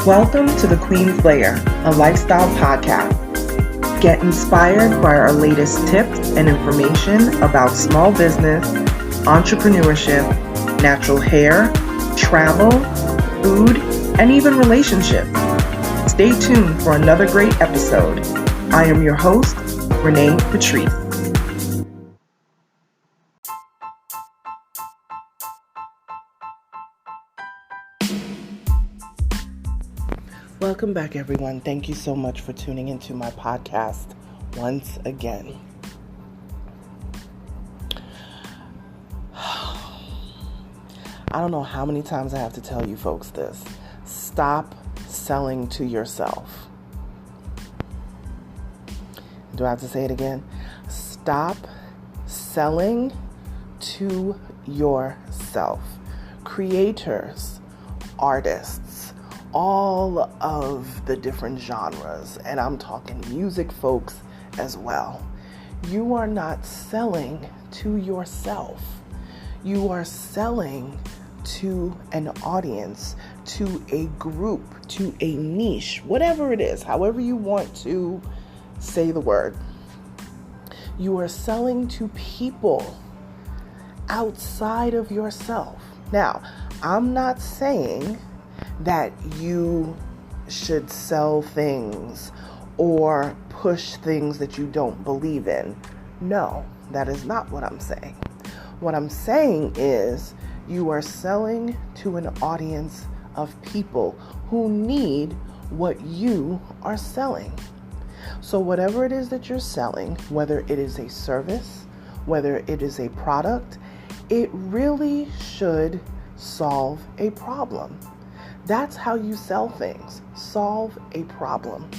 Welcome to the Queen's Lair, a lifestyle podcast. Get inspired by our latest tips and information about small business, entrepreneurship, natural hair, travel, food, and even relationships. Stay tuned for another great episode. I am your host, Renee Patrice. Welcome back, everyone. Thank you so much for tuning into my podcast once again. I don't know how many times I have to tell you folks this. Stop selling to yourself. Do I have to say it again? Stop selling to yourself. Creators, artists, all of the different genres, and I'm talking music folks as well. You are not selling to yourself. You are selling to an audience, to a group, to a niche, whatever it is, however you want to say the word. You are selling to people outside of yourself. Now, I'm not saying that you should sell things or push things that you don't believe in. No, that is not what I'm saying. What I'm saying is you are selling to an audience of people who need what you are selling. So whatever it is that you're selling, whether it is a service, whether it is a product, it really should solve a problem. That's how you sell things. Solve a problem.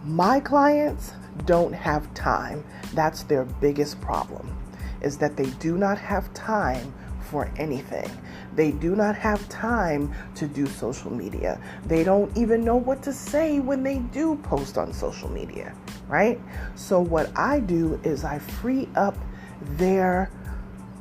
My clients don't have time. That's their biggest problem, is that they do not have time for anything. They do not have time to do social media. They don't even know what to say when they do post on social media, right? So what I do is I free up their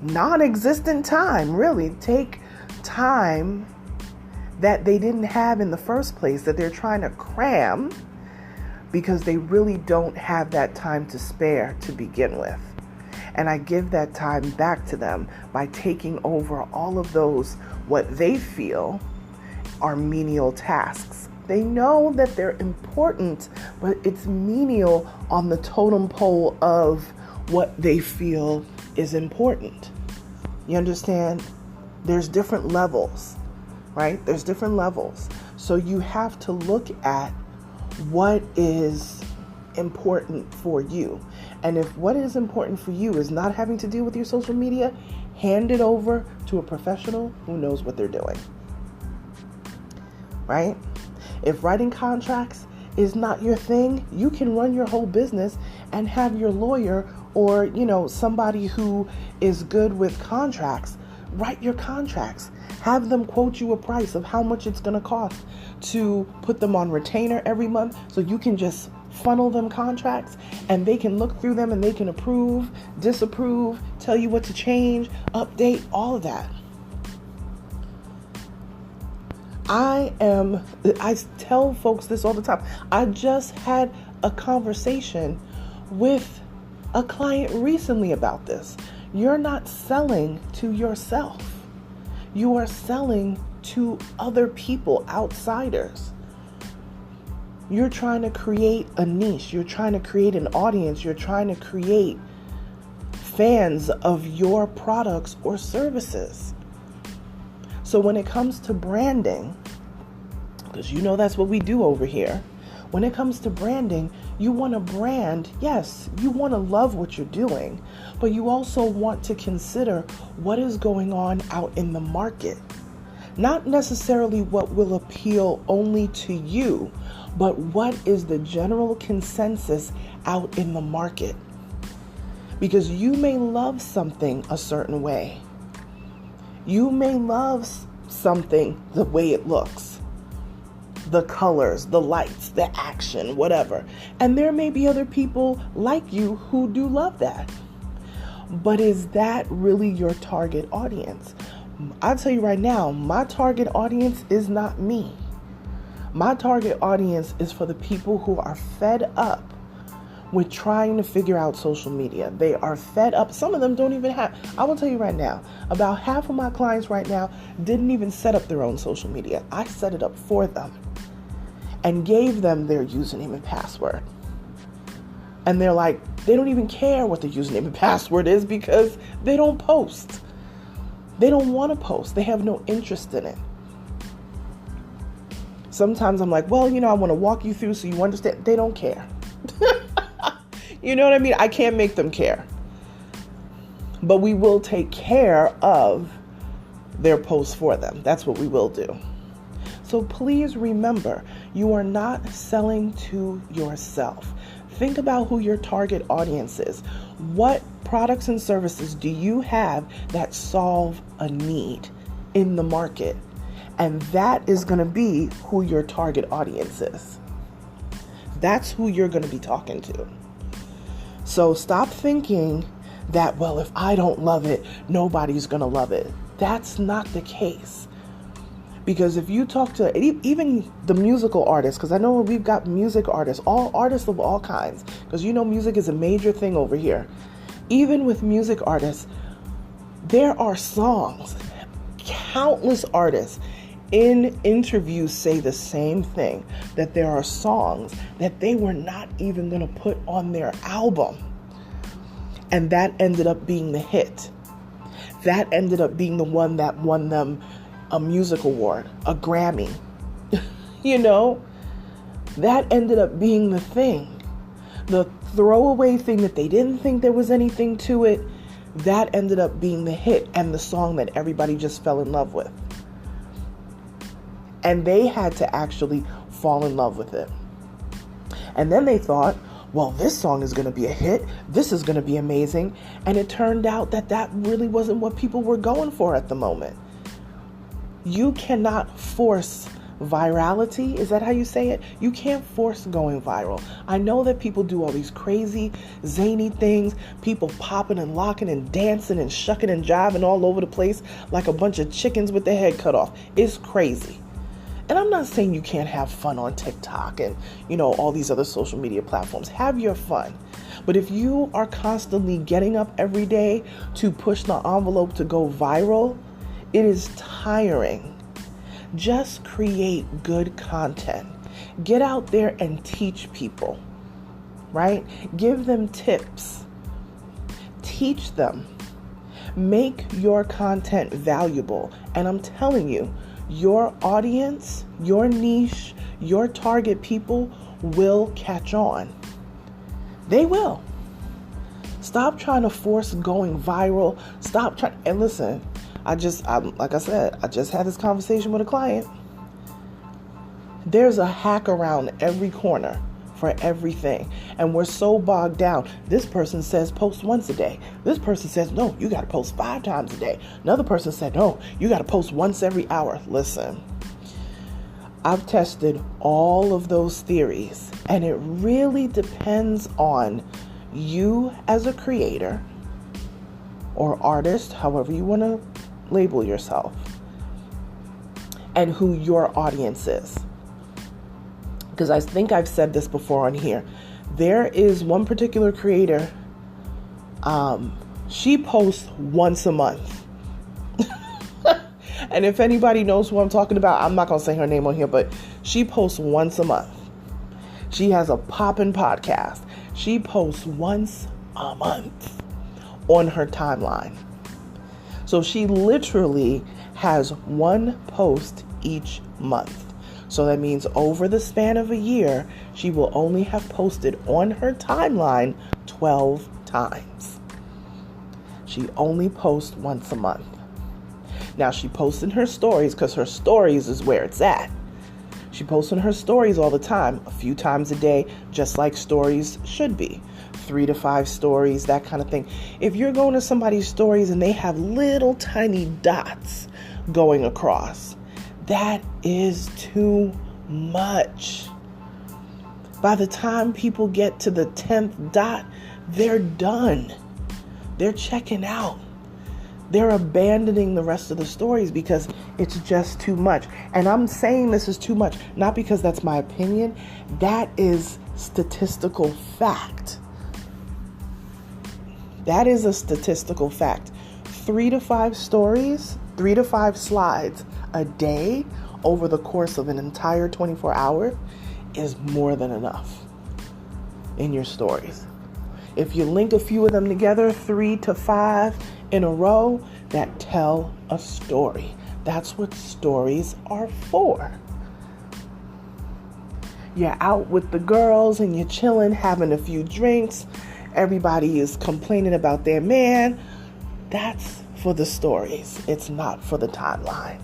non-existent time, really. Take time that they didn't have in the first place, that they're trying to cram because they really don't have that time to spare to begin with. And I give that time back to them by taking over all of those, what they feel are menial tasks. They know that they're important, but it's menial on the totem pole of what they feel is important. You understand? There's different levels, right? There's different levels. So you have to look at what is important for you. And if what is important for you is not having to deal with your social media, hand it over to a professional who knows what they're doing, right? If writing contracts is not your thing, you can run your whole business and have your lawyer or, somebody who is good with contracts write your contracts. Have them quote you a price of how much it's going to cost to put them on retainer every month, so you can just funnel them contracts and they can look through them and they can approve, disapprove, tell you what to change, update, all of that. I tell folks this all the time. I just had a conversation with a client recently about this. You're not selling to yourself. You are selling to other people, outsiders. You're trying to create a niche. You're trying to create an audience. You're trying to create fans of your products or services. So when it comes to branding, because that's what we do over here, when it comes to branding, you want to brand. Yes, you want to love what you're doing, but you also want to consider what is going on out in the market. Not necessarily what will appeal only to you, but what is the general consensus out in the market. Because you may love something a certain way. You may love something the way it looks. The colors, the lights, the action, whatever. And there may be other people like you who do love that. But is that really your target audience? I'll tell you right now, my target audience is not me. My target audience is for the people who are fed up with trying to figure out social media. They are fed up. Some of them don't even have, I will tell you right now, about half of my clients right now didn't even set up their own social media. I set it up for them and gave them their username and password. And they're like, they don't even care what the username and password is because they don't post. They don't want to post. They have no interest in it. Sometimes I'm like, well, I want to walk you through so you understand. They don't care. You know what I mean? I can't make them care. But we will take care of their posts for them. That's what we will do. So please remember, you are not selling to yourself. Think about who your target audience is. What products and services do you have that solve a need in the market? And that is going to be who your target audience is. That's who you're going to be talking to. So stop thinking that, well, if I don't love it, nobody's going to love it. That's not the case. Because if you talk to even the musical artists, because I know we've got music artists, all artists of all kinds, because music is a major thing over here. Even with music artists, there are songs. Countless artists in interviews say the same thing, that there are songs that they were not even going to put on their album. And that ended up being the hit. That ended up being the one that won them a music award, a Grammy. That ended up being the thing. The throwaway thing that they didn't think there was anything to it, that ended up being the hit and the song that everybody just fell in love with. And they had to actually fall in love with it. And then they thought, well, this song is going to be a hit. This is going to be amazing. And it turned out that really wasn't what people were going for at the moment. You cannot force virality. Is that how you say it? You can't force going viral. I know that people do all these crazy, zany things. People popping and locking and dancing and shucking and jiving all over the place like a bunch of chickens with their head cut off. It's crazy. And I'm not saying you can't have fun on TikTok and, all these other social media platforms. Have your fun. But if you are constantly getting up every day to push the envelope to go viral, it is tiring. Just create good content. Get out there and teach people, right? Give them tips. Teach them. Make your content valuable. And I'm telling you, your audience, your niche, your target people will catch on. They will. Stop trying to force going viral. Stop trying. And listen, like I said, I just had this conversation with a client. There's a hack around every corner for everything. And we're so bogged down. This person says post once a day. This person says, no, you got to post 5 times a day. Another person said, no, you got to post once every hour. Listen, I've tested all of those theories, and it really depends on you as a creator or artist, however you want to label yourself, and who your audience is. Because I think I've said this before on here. There is one particular creator, she posts once a month. And if anybody knows who I'm talking about, I'm not going to say her name on here, but she posts once a month. She has a poppin' podcast. She posts once a month on her timeline. So she literally has one post each month. So that means over the span of a year, she will only have posted on her timeline 12 times. She only posts once a month. Now she posts in her stories because her stories is where it's at. She posts in her stories all the time, a few times a day, just like stories should be. 3 to 5 stories, that kind of thing. If you're going to somebody's stories and they have little tiny dots going across, that is too much. By the time people get to the 10th dot, they're done. They're checking out. They're abandoning the rest of the stories because it's just too much. And I'm saying this is too much, not because that's my opinion. That is statistical fact. That is a statistical fact. 3 to 5 stories, 3 to 5 slides a day over the course of an entire 24 hours is more than enough in your stories. If you link a few of them together, 3 to 5 in a row, that tell a story. That's what stories are for. You're out with the girls and you're chilling, having a few drinks. Everybody is complaining about their man. That's for the stories. It's not for the timeline.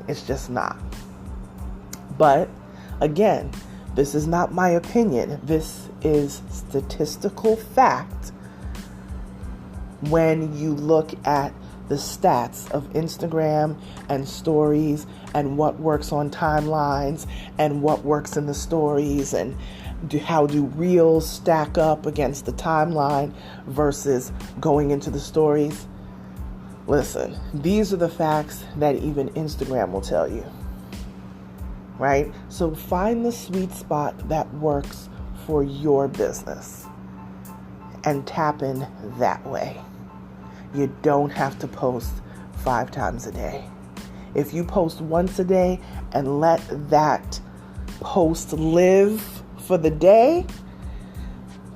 It's just not. But again, this is not my opinion. This is statistical fact when you look at the stats of Instagram and stories and what works on timelines and what works in the stories and how do reels stack up against the timeline versus going into the stories. Listen, these are the facts that even Instagram will tell you. Right? So find the sweet spot that works for your business and tap in that way. You don't have to post 5 times a day. If you post once a day and let that post live for the day,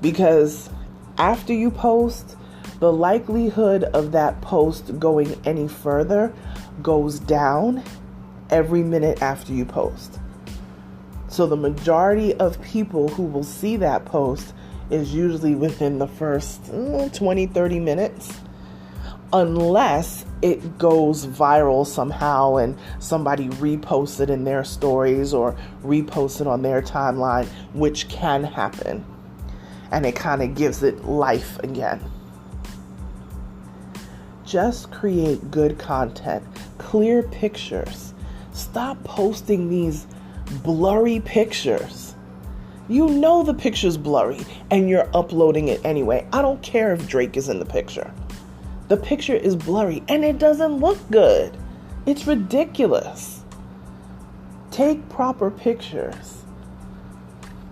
because after you post, the likelihood of that post going any further goes down every minute after you post. So the majority of people who will see that post is usually within the first 20, 30 minutes, unless it goes viral somehow and somebody reposts it in their stories or reposts it on their timeline, which can happen. And it kind of gives it life again. Just create good content, clear pictures. Stop posting these blurry pictures. You know the picture's blurry and you're uploading it anyway. I don't care if Drake is in the picture. The picture is blurry and it doesn't look good. It's ridiculous. Take proper pictures.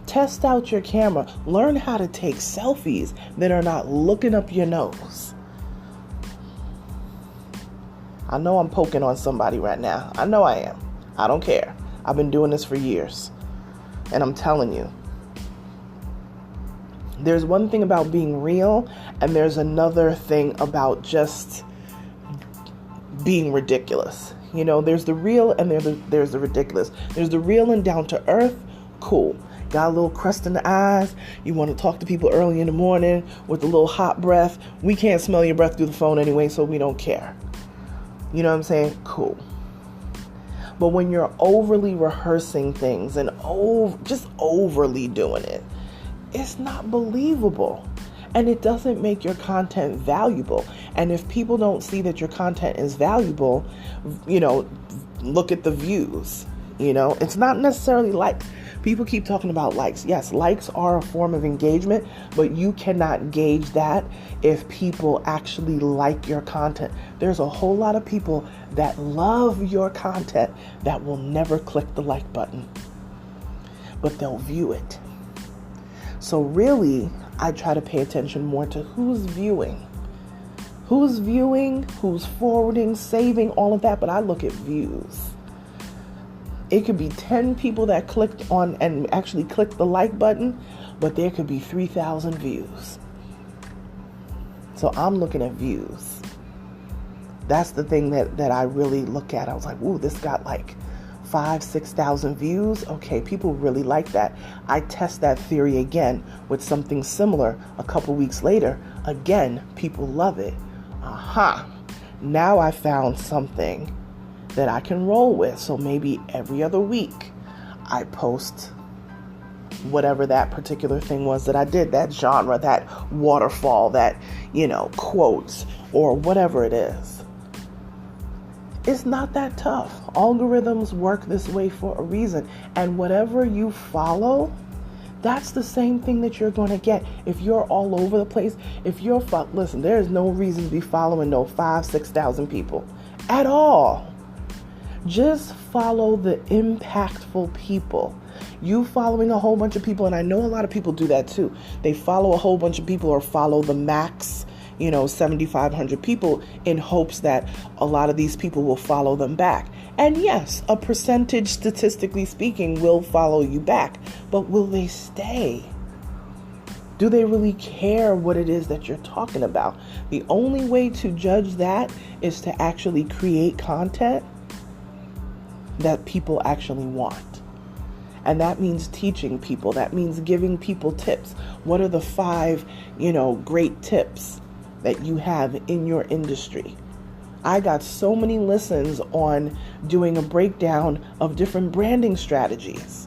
Test out your camera. Learn how to take selfies that are not looking up your nose. I know I'm poking on somebody right now. I know I am. I don't care. I've been doing this for years. And I'm telling you, there's one thing about being real, and there's another thing about just being ridiculous. You know, there's the real and there's the ridiculous. There's the real and down to earth. Cool. Got a little crust in the eyes. You want to talk to people early in the morning with a little hot breath. We can't smell your breath through the phone anyway, so we don't care. You know what I'm saying? Cool. But when you're overly rehearsing things and just overly doing it, it's not believable. And it doesn't make your content valuable. And if people don't see that your content is valuable, you know, look at the views. You know, it's not necessarily likes. People keep talking about likes. Yes, likes are a form of engagement, but you cannot gauge that if people actually like your content. There's a whole lot of people that love your content that will never click the like button, but they'll view it. So really, I try to pay attention more to who's viewing, who's forwarding, saving, all of that, but I look at views. It could be 10 people that clicked on and actually clicked the like button, but there could be 3,000 views. So I'm looking at views. That's the thing that I really look at. I was like, ooh, this got like 5,000-6,000 views. Okay, people really like that. I test that theory again with something similar a couple weeks later. Again, people love it. Aha. Now I found something that I can roll with. So maybe every other week I post whatever that particular thing was that I did, that genre, that waterfall, that, you know, quotes or whatever it is. It's not that tough. Algorithms work this way for a reason. And whatever you follow That's the same thing that you're going to get if you're all over the place. If you're, listen, there is no reason to be following no 5,000-6,000 people at all. Just follow the impactful people. You following a whole bunch of people, and I know a lot of people do that too. They follow a whole bunch of people or follow the max, 7,500 people in hopes that a lot of these people will follow them back. And yes, a percentage, statistically speaking, will follow you back. But will they stay? Do they really care what it is that you're talking about? The only way to judge that is to actually create content that people actually want. And that means teaching people. That means giving people tips. What are the 5, great tips that you have in your industry? I got so many listens on doing a breakdown of different branding strategies.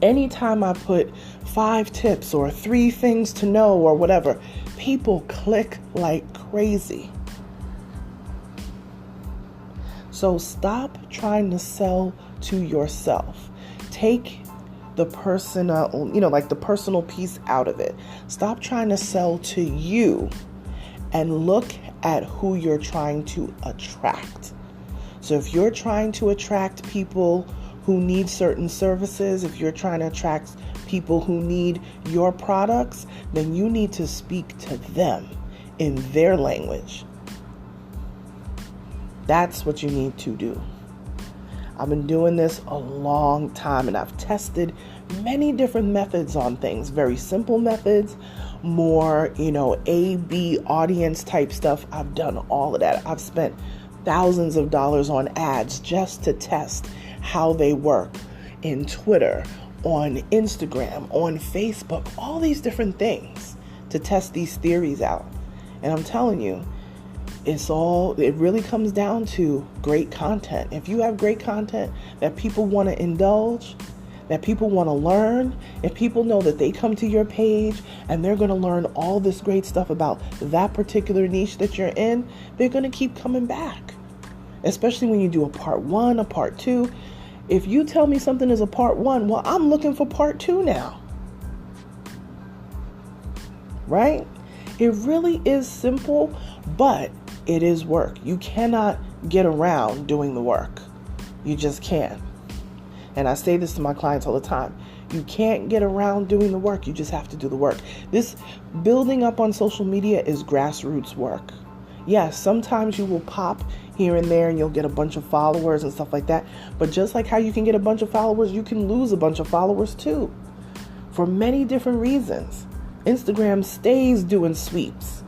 Anytime I put 5 tips or 3 things to know or whatever, people click like crazy. So stop trying to sell to yourself. Take the personal, the personal piece out of it. Stop trying to sell to you and look at who you're trying to attract. So if you're trying to attract people who need certain services, if you're trying to attract people who need your products, then you need to speak to them in their language. That's what you need to do. I've been doing this a long time, and I've tested many different methods on things, very simple methods, more, A/B audience type stuff. I've done all of that. I've spent thousands of dollars on ads just to test how they work in Twitter, on Instagram, on Facebook, all these different things to test these theories out. And I'm telling you, it really comes down to great content. If you have great content that people want to indulge, that people want to learn, if people know that they come to your page and they're going to learn all this great stuff about that particular niche that you're in, they're going to keep coming back. Especially when you do a part 1, a part 2. If you tell me something is a part 1, well, I'm looking for part 2 now. Right? It really is simple, but it is work. You cannot get around doing the work. You just can't. And I say this to my clients all the time. You can't get around doing the work. You just have to do the work. This building up on social media is grassroots work. Yes, sometimes you will pop here and there and you'll get a bunch of followers and stuff like that. But just like how you can get a bunch of followers, you can lose a bunch of followers too. For many different reasons. Instagram stays doing sweeps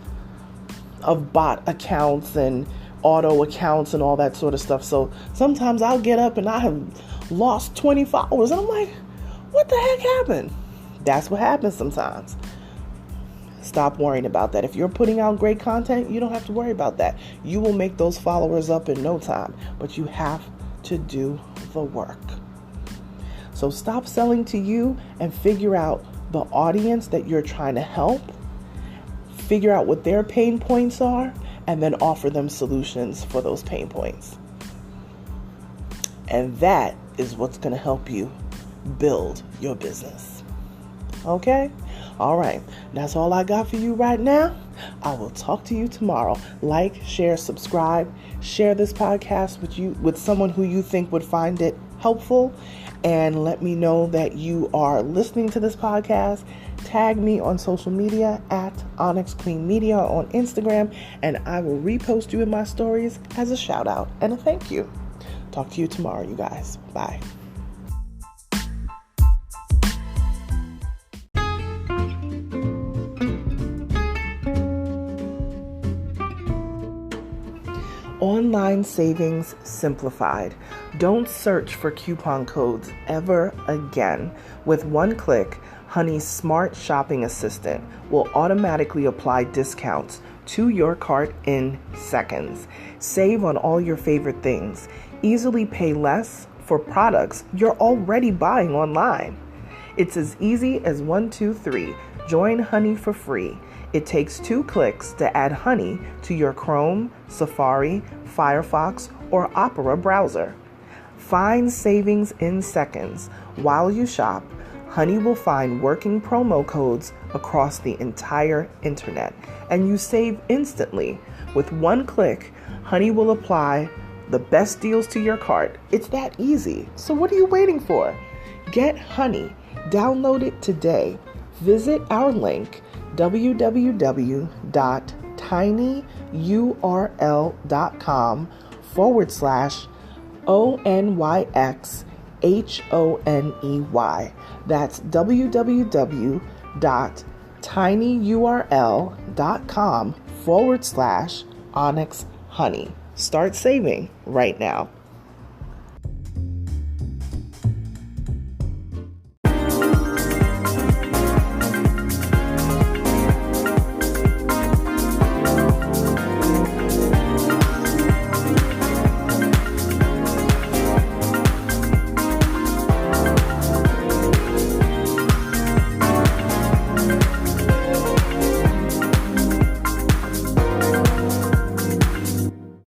of bot accounts and auto accounts and all that sort of stuff. So sometimes I'll get up and I have lost 20 followers and I'm like, what the heck happened? That's what happens sometimes. Stop worrying about that. If you're putting out great content, you don't have to worry about that. You will make those followers up in no time, but you have to do the work. So stop selling to you and figure out the audience that you're trying to help. Figure out what their pain points are, and then offer them solutions for those pain points. And that is what's going to help you build your business. Okay? All right. That's all I got for you right now. I will talk to you tomorrow. Like, share, subscribe. Share this podcast with someone who you think would find it helpful. And let me know that you are listening to this podcast. Tag me on social media at Onyx Queen Media on Instagram, and I will repost you in my stories as a shout out and a thank you. Talk to you tomorrow, you guys. Bye. Online savings simplified. Don't search for coupon codes ever again. With one click, Honey's smart shopping assistant will automatically apply discounts to your cart in seconds. Save on all your favorite things. Easily pay less for products you're already buying online. It's as easy as 1, 2, 3. Join Honey for free. It takes 2 clicks to add Honey to your Chrome, Safari, Firefox, or Opera browser. Find savings in seconds while you shop. Honey will find working promo codes across the entire internet, and you save instantly. With one click, Honey will apply the best deals to your cart. It's that easy. So what are you waiting for? Get Honey. Download it today. Visit our link, www.tinyurl.com/ONYXHONEY. That's www.tinyurl.com/Onyx Honey. Start saving right now.